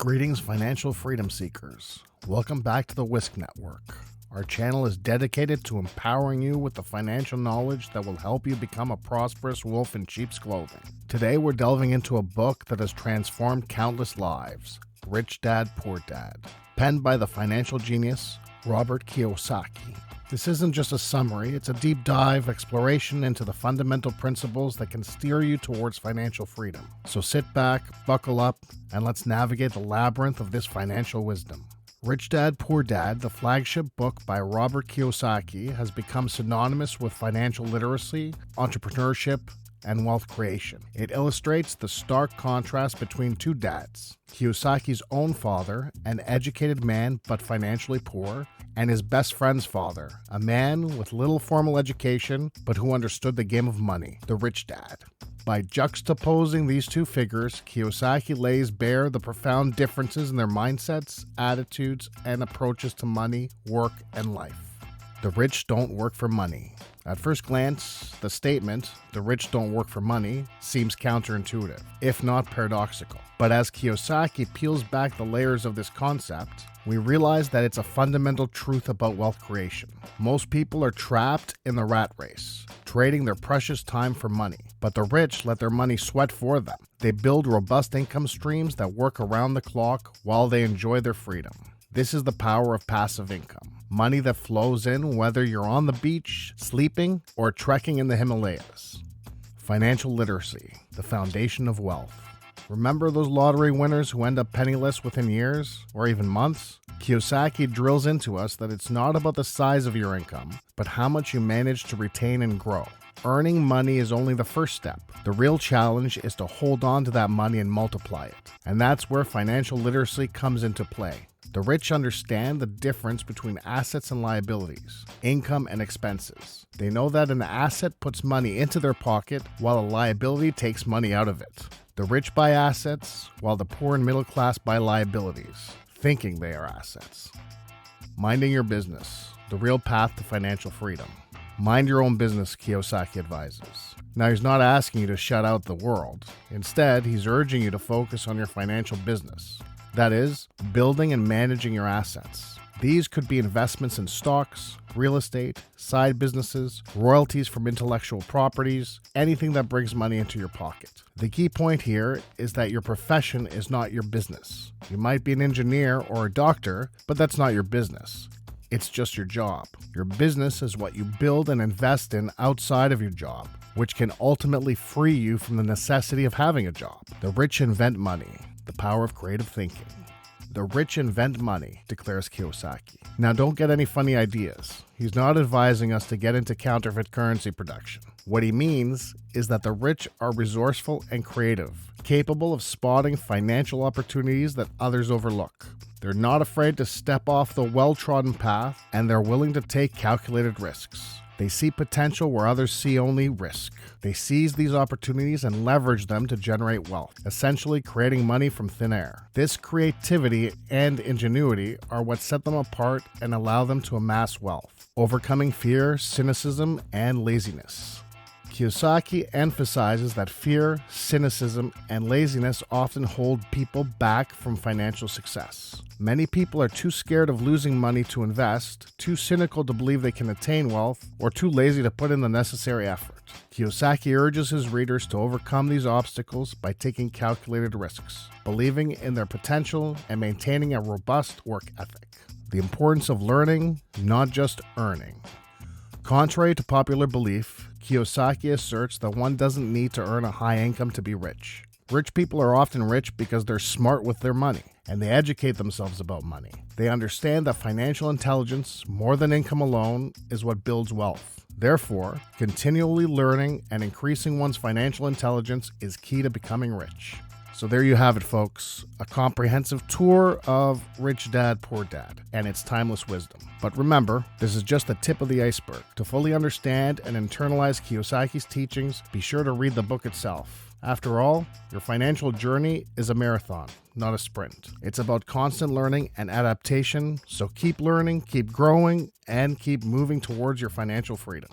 Greetings, financial freedom seekers. Welcome back to the Whisk Network. Our channel is dedicated to empowering you with the financial knowledge that will help you become a prosperous wolf in sheep's clothing. Today, we're delving into a book that has transformed countless lives, Rich Dad, Poor Dad, penned by the financial genius Robert Kiyosaki. This isn't just a summary, it's a deep dive exploration into the fundamental principles that can steer you towards financial freedom. So sit back, buckle up, and let's navigate the labyrinth of this financial wisdom. Rich Dad, Poor Dad, the flagship book by Robert Kiyosaki, has become synonymous with financial literacy, entrepreneurship, and wealth creation. It illustrates the stark contrast between two dads, Kiyosaki's own father, an educated man but financially poor, and his best friend's father, a man with little formal education but who understood the game of money, the rich dad. By juxtaposing these two figures, Kiyosaki lays bare the profound differences in their mindsets, attitudes, and approaches to money, work, and life. The rich don't work for money. At first glance, the statement, the rich don't work for money, seems counterintuitive, if not paradoxical. But as Kiyosaki peels back the layers of this concept, we realize that it's a fundamental truth about wealth creation. Most people are trapped in the rat race, trading their precious time for money. But the rich let their money sweat for them. They build robust income streams that work around the clock while they enjoy their freedom. This is the power of passive income. Money that flows in whether you're on the beach, sleeping, or trekking in the Himalayas. Financial literacy, the foundation of wealth. Remember those lottery winners who end up penniless within years, or even months? Kiyosaki drills into us that it's not about the size of your income, but how much you manage to retain and grow. Earning money is only the first step. The real challenge is to hold on to that money and multiply it. And that's where financial literacy comes into play. The rich understand the difference between assets and liabilities, income and expenses. They know that an asset puts money into their pocket while a liability takes money out of it. The rich buy assets while the poor and middle class buy liabilities, thinking they are assets. Minding your business, the real path to financial freedom. Mind your own business, Kiyosaki advises. Now, he's not asking you to shut out the world. Instead, he's urging you to focus on your financial business. That is, building and managing your assets. These could be investments in stocks, real estate, side businesses, royalties from intellectual properties, anything that brings money into your pocket. The key point here is that your profession is not your business. You might be an engineer or a doctor, but that's not your business. It's just your job. Your business is what you build and invest in outside of your job, which can ultimately free you from the necessity of having a job. The rich invent money, the power of creative thinking. The rich invent money, declares Kiyosaki. Now, don't get any funny ideas. He's not advising us to get into counterfeit currency production. What he means is that the rich are resourceful and creative, capable of spotting financial opportunities that others overlook. They're not afraid to step off the well-trodden path, and they're willing to take calculated risks. They see potential where others see only risk. They seize these opportunities and leverage them to generate wealth, essentially creating money from thin air. This creativity and ingenuity are what set them apart and allow them to amass wealth, overcoming fear, cynicism, and laziness. Kiyosaki emphasizes that fear, cynicism, and laziness often hold people back from financial success. Many people are too scared of losing money to invest, too cynical to believe they can attain wealth, or too lazy to put in the necessary effort. Kiyosaki urges his readers to overcome these obstacles by taking calculated risks, believing in their potential, and maintaining a robust work ethic. The importance of learning, not just earning. Contrary to popular belief, Kiyosaki asserts that one doesn't need to earn a high income to be rich. Rich people are often rich because they're smart with their money, and they educate themselves about money. They understand that financial intelligence, more than income alone, is what builds wealth. Therefore, continually learning and increasing one's financial intelligence is key to becoming rich. So there you have it, folks, a comprehensive tour of Rich Dad, Poor Dad and its timeless wisdom. But remember, this is just the tip of the iceberg. To fully understand and internalize Kiyosaki's teachings, be sure to read the book itself. After all, your financial journey is a marathon, not a sprint. It's about constant learning and adaptation, so keep learning, keep growing, and keep moving towards your financial freedom.